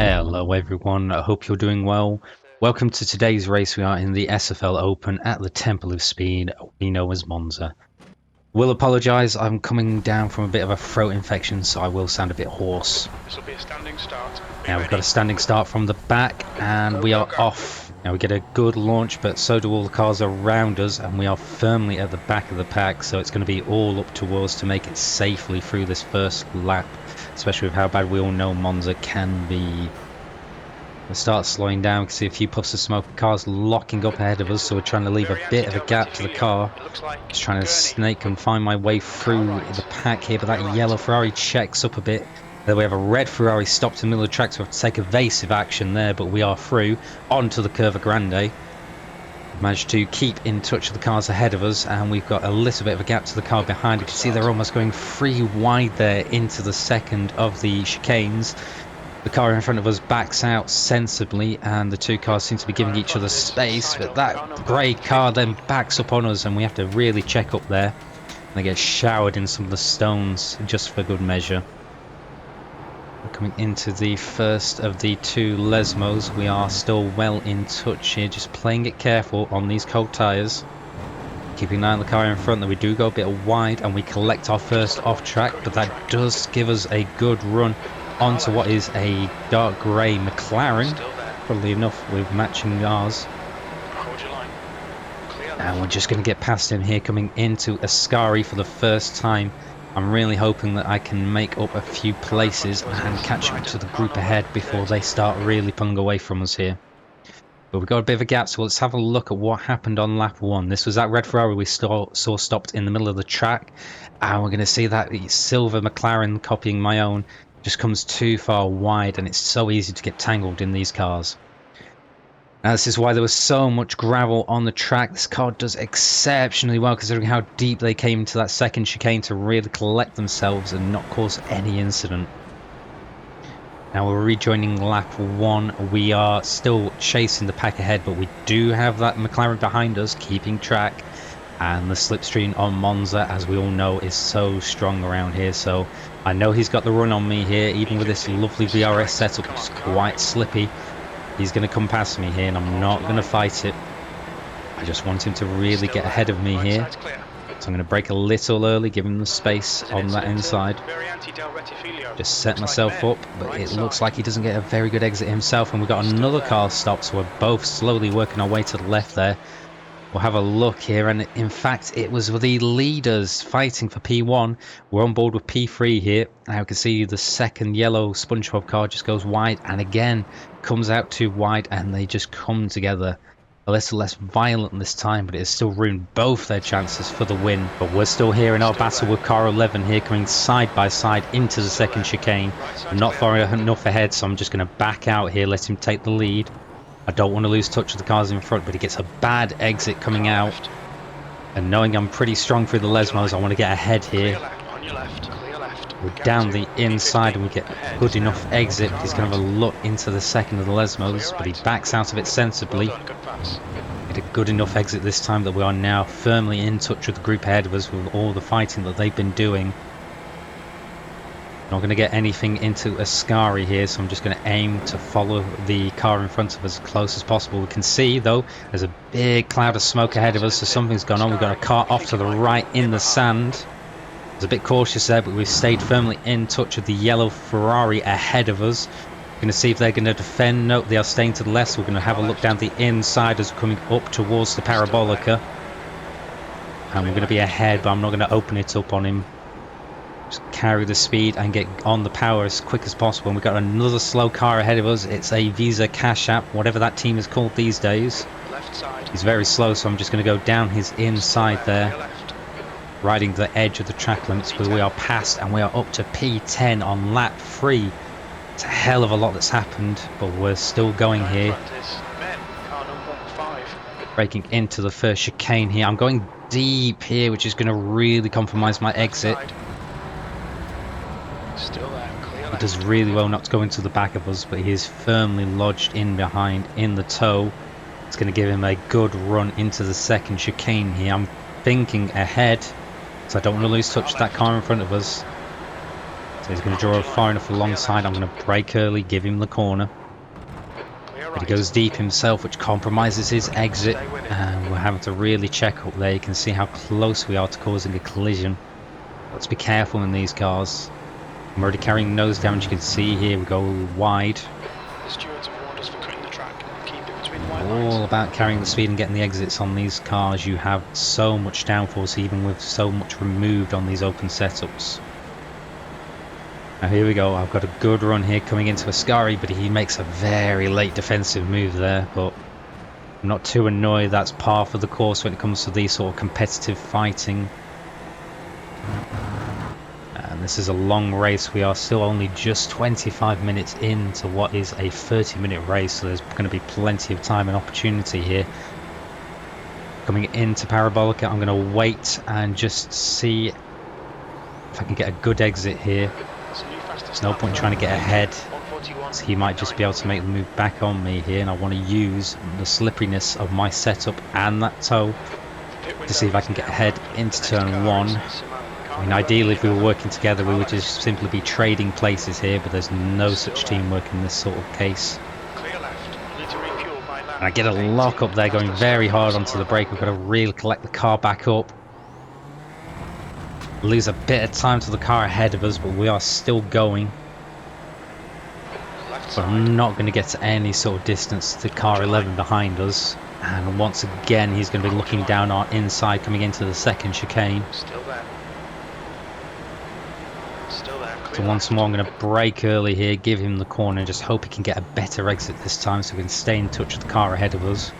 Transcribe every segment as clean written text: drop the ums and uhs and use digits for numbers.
Hello everyone, I hope you're doing well. Welcome to today's race. We are in the SFL Open at the Temple of Speed, we know as Monza. Will apologise, I'm coming down from a bit of a throat infection, so I will sound a bit hoarse. This will be a standing start. Now we've got a standing start from the back and we are off. Now we get a good launch, but so do all the cars around us, and we are firmly at the back of the pack, so it's going to be all up to us to make it safely through this first lap, especially with how bad we all know Monza can be. We'll start slowing down. We can see a few puffs of smoke. Cars locking up ahead of us, so we're trying to leave a bit of a gap to the car. Just trying to snake and find my way through the pack here, but that yellow Ferrari checks up a bit. Then we have a red Ferrari stopped in the middle of the track, so we have to take evasive action there, but we are through onto the Curva Grande. We've managed to keep in touch with the cars ahead of us, and we've got a little bit of a gap to the car behind. You can see they're almost going 3 wide there into the second of the chicanes. The car in front of us backs out sensibly, and the two cars seem to be giving each other space, but that grey car then backs up on us, and we have to really check up there. And they get showered in some of the stones just for good measure. We're coming into the first of the two Lesmos. We are still well in touch here, just playing it careful on these cold tyres. Keeping an eye on the car in front, that we do go a bit wide and we collect our first off track, but that does give us a good run onto what is a dark grey McLaren. Funnily enough, with matching ours. And we're just going to get past him here, coming into Ascari for the first time. I'm really hoping that I can make up a few places and catch up to the group ahead before they start really pulling away from us here. But we've got a bit of a gap, so let's have a look at what happened on lap 1. This was that red Ferrari we saw stopped in the middle of the track, and we're going to see that the silver McLaren, copying my own, just comes too far wide, and it's so easy to get tangled in these cars. Now this is why there was so much gravel on the track. This car does exceptionally well considering how deep they came into that second chicane to really collect themselves and not cause any incident. Now we're rejoining lap 1. We are still chasing the pack ahead, but we do have that McLaren behind us keeping track. And the slipstream on Monza, as we all know, is so strong around here. So I know he's got the run on me here, even with this lovely VRS setup, which is quite slippy. He's going to come past me here, and I'm not going to fight it. I just want him to really get ahead of me here. So I'm going to brake a little early, give him the space on that inside. Just set myself up, but it looks like he doesn't get a very good exit himself, and we've got another car stopped, so we're both slowly working our way to the left there. We'll have a look here, and in fact it was the leaders fighting for P1. We're on board with P3 here. Now you can see the second yellow SpongeBob car just goes wide and again comes out too wide, and they just come together. A little less violent this time, but it has still ruined both their chances for the win. But we're still here in our battle with car 11 here, coming side by side into the second chicane. I'm not far enough ahead, so I'm just going to back out here, let him take the lead. I don't want to lose touch with the cars in front, but he gets a bad exit coming out. And knowing I'm pretty strong through the Lesmos, I want to get ahead here. We're down the inside and we get a good enough exit. He's going to have a look into the second of the Lesmos, but he backs out of it sensibly. Get a good enough exit this time that we are now firmly in touch with the group ahead of us with all the fighting that they've been doing. Not going to get anything into Ascari here, so I'm just going to aim to follow the car in front of us as close as possible. We can see though there's a big cloud of smoke ahead of us, so something's gone on. We've got a car off to the right in the sand. I was a bit cautious there, but we've stayed firmly in touch with the yellow Ferrari ahead of us. We're going to see if they're going to defend. Nope, they are staying to the left, so we're going to have a look down the inside as we're coming up towards the Parabolica. And we're going to be ahead, but I'm not going to open it up on him. Just carry the speed and get on the power as quick as possible. And we've got another slow car ahead of us. It's a Visa Cash App, whatever that team is called these days. He's very slow, so I'm just going to go down his inside there, riding the edge of the track limits. But we are past, and we are up to P10 on lap 3. It's a hell of a lot that's happened, but we're still going here. Breaking into the first chicane here. I'm going deep here, which is going to really compromise my exit. He does really well not to go into the back of us, but he is firmly lodged in behind in the toe. It's going to give him a good run into the second chicane here. I'm thinking ahead, so I don't want to lose touch with that car in front of us. So he's going to draw far enough alongside. I'm going to brake early, give him the corner. But he goes deep himself, which compromises his exit. And we're having to really check up there. You can see how close we are to causing a collision. Let's be careful in these cars. I'm already carrying nose damage. You can see here we go wide. The stewards have warned us for cutting the track. Keep it between the white All lines. about carrying the speed and getting the exits on these cars. You have so much downforce, even with so much removed on these open setups. Now here we go. I've got a good run here coming into Ascari, but he makes a very late defensive move there. But I'm not too annoyed. That's par for the course when it comes to these sort of competitive fighting. And this is a long race. We are still only just 25 minutes into what is a 30-minute race, so there's going to be plenty of time and opportunity here. Coming into Parabolica, I'm going to wait and just see if I can get a good exit here. There's no point trying to get ahead, so he might just be able to make the move back on me here, and I want to use the slipperiness of my setup and that toe to see if I can get ahead into turn 1. I mean, ideally if we were working together we would just simply be trading places here, but there's no such teamwork in this sort of case. And I get a lock up there going very hard onto the brake. We've got to really collect the car back up. Lose a bit of time to the car ahead of us, but we are still going. But I'm not going to get to any sort of distance to car 11 behind us. And once again he's going to be looking down our inside coming into the second chicane. So once more I'm going to brake early here, give him the corner, and just hope he can get a better exit this time so we can stay in touch with the car ahead of us.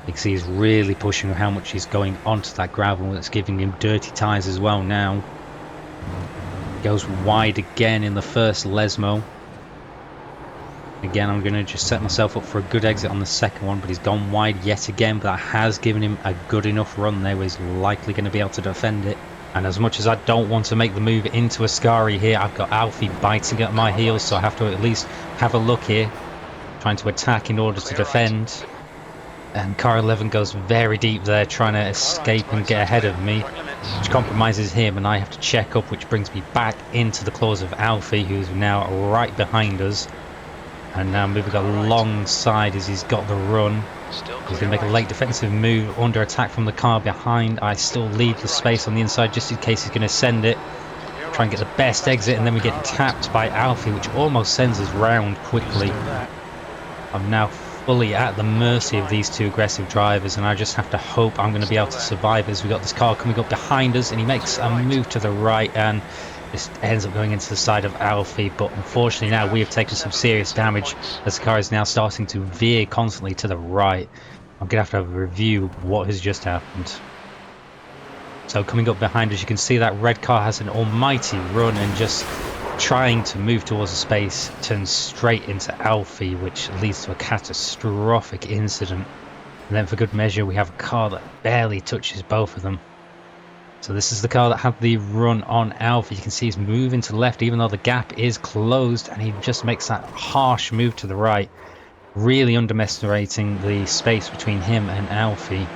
You can see he's really pushing how much he's going onto that gravel. That's giving him dirty tyres as well now. Goes wide again in the first Lesmo. Again, I'm going to just set myself up for a good exit on the second one, but he's gone wide yet again. But that has given him a good enough run there where he's likely going to be able to defend it. And as much as I don't want to make the move into Ascari here, I've got Alfie biting at my heels, so I have to at least have a look here, trying to attack in order to defend. And car 11 goes very deep there, trying to escape and get ahead of me, which compromises him, and I have to check up, which brings me back into the claws of Alfie, who's now right behind us. And now moving alongside as he's got the run. He's going to make a late defensive move under attack from the car behind. I still leave the space on the inside just in case he's going to send it. Try and get the best exit, and then we get tapped by Alfie, which almost sends us round quickly. I'm now fully at the mercy of these two aggressive drivers, and I just have to hope I'm going to be able to survive as we've got this car coming up behind us, and he makes a move to the right and just ends up going into the side of Alfie. But unfortunately now we have taken some serious damage as the car is now starting to veer constantly to the right. I'm going to have a review of what has just happened. So coming up behind us, you can see that red car has an almighty run and just trying to move towards the space turns straight into Alfie, which leads to a catastrophic incident. And then for good measure we have a car that barely touches both of them. So this is the car that had the run on Alfie. You can see he's moving to the left even though the gap is closed, and he just makes that harsh move to the right, really underestimating the space between him and Alfie.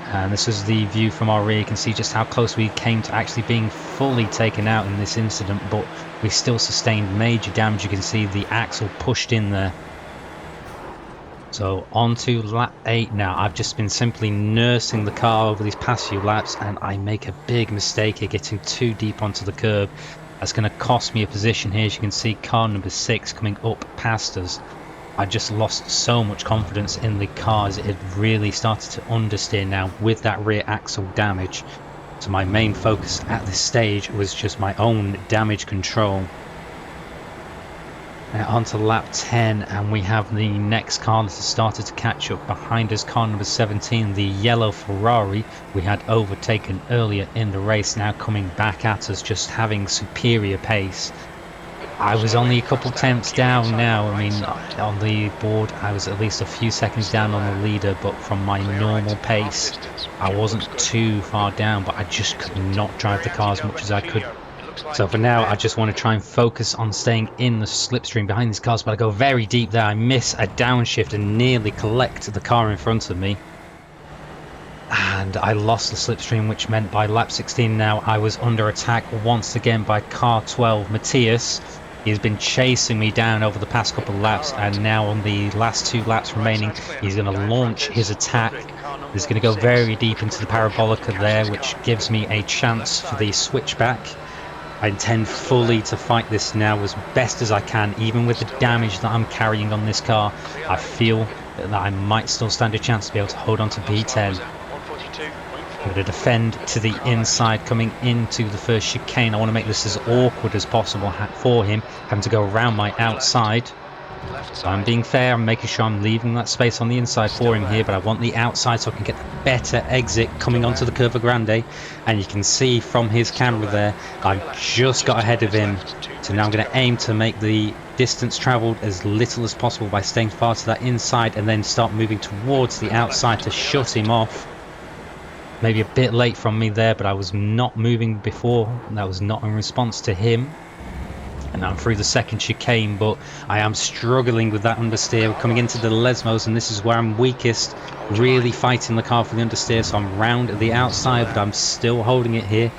And this is the view from our rear. You can see just how close we came to actually being fully taken out in this incident, but we still sustained major damage. You can see the axle pushed in there. So on to lap 8 now. I've just been simply nursing the car over these past few laps, and I make a big mistake here getting too deep onto the curb. That's going to cost me a position here. As you can see, car number 6 coming up past us. I just lost so much confidence in the car as it had really started to understeer now with that rear axle damage. So my main focus at this stage was just my own damage control. Now on to lap 10, and we have the next car that has started to catch up behind us, car number 17, the yellow Ferrari we had overtaken earlier in the race, now coming back at us, just having superior pace. I was only a couple tenths down now. I mean, on the board I was at least a few seconds down on the leader, but from my normal pace I wasn't too far down, but I just could not drive the car as much as I could. So for now I just want to try and focus on staying in the slipstream behind these cars, but I go very deep there. I miss a downshift and nearly collect the car in front of me. and I lost the slipstream, which meant by lap 16 now I was under attack once again by car 12 Matthias. He's been chasing me down over the past couple of laps, and now on the last 2 laps remaining he's going to launch his attack. He's going to go very deep into the parabolica there, which gives me a chance for the switchback. I intend fully to fight this now as best as I can, even with the damage that I'm carrying on this car. I feel that I might still stand a chance to be able to hold on to P10. I'm going to defend to the inside coming into the first chicane. I want to make this as awkward as possible for him, having to go around my outside. So I'm being fair, I'm making sure I'm leaving that space on the inside for him here, but I want the outside so I can get the better exit coming onto the Curva Grande. And you can see from his camera there, I've just got ahead of him. So now I'm going to aim to make the distance travelled as little as possible by staying far to that inside, and then start moving towards the outside to shut him off. Maybe a bit late from me there, but I was not moving before. That was not in response to him. And I'm through the second chicane, but I am struggling with that understeer coming into the Lesmos, and this is where I'm weakest, really fighting the car for the understeer. So I'm round at the outside, but I'm still holding it here.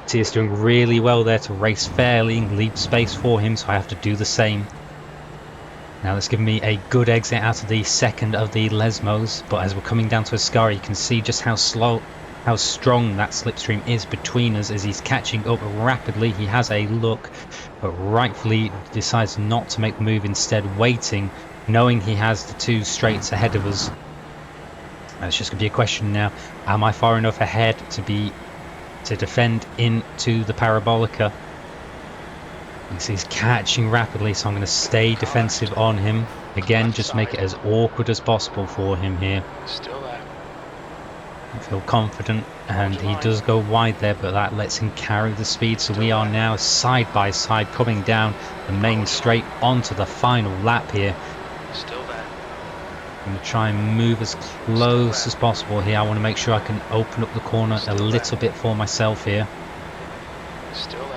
Tier's doing really well there to race fairly and leave space for him, so I have to do the same. Now that's given me a good exit out of the second of the Lesmos, but as we're coming down to Ascari, you can see just how strong that slipstream is between us as he's catching up rapidly. He has a look, but rightfully decides not to make the move, instead waiting, knowing he has the 2 straights ahead of us. And it's just going to be a question now, am I far enough ahead to defend into the parabolica? He's catching rapidly, so I'm going to stay defensive on him. Again, just make it as awkward as possible for him here. Still there. I feel confident, and he does go wide there, but that lets him carry the speed. So we are now side by side coming down the main straight onto the final lap here. Still there. I'm going to try and move as close as possible here. I want to make sure I can open up the corner a little bit for myself here. Still there.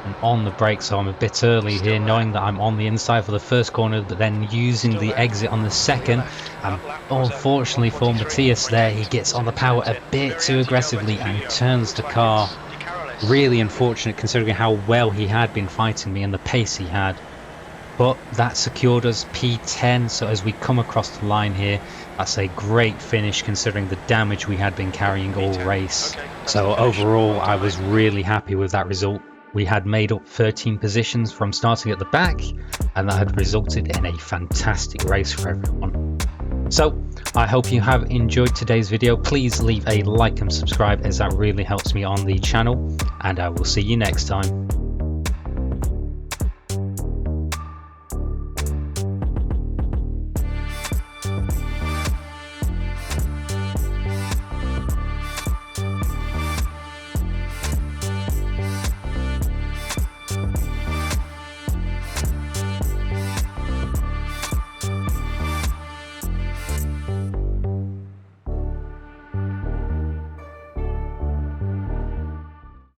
And on the brake, so I'm a bit early here, knowing that I'm on the inside for the first corner, but then using the exit on the second. And unfortunately for Matthias there, he gets on the power a bit too aggressively and turns the car. Really unfortunate considering how well he had been fighting me and the pace he had. But that secured us P10, so as we come across the line here, that's a great finish considering the damage we had been carrying all race. So overall, I was really happy with that result. We had made up 13 positions from starting at the back, and that had resulted in a fantastic race for everyone. So I hope you have enjoyed today's video. Please leave a like and subscribe, as that really helps me on the channel, and I will see you next time.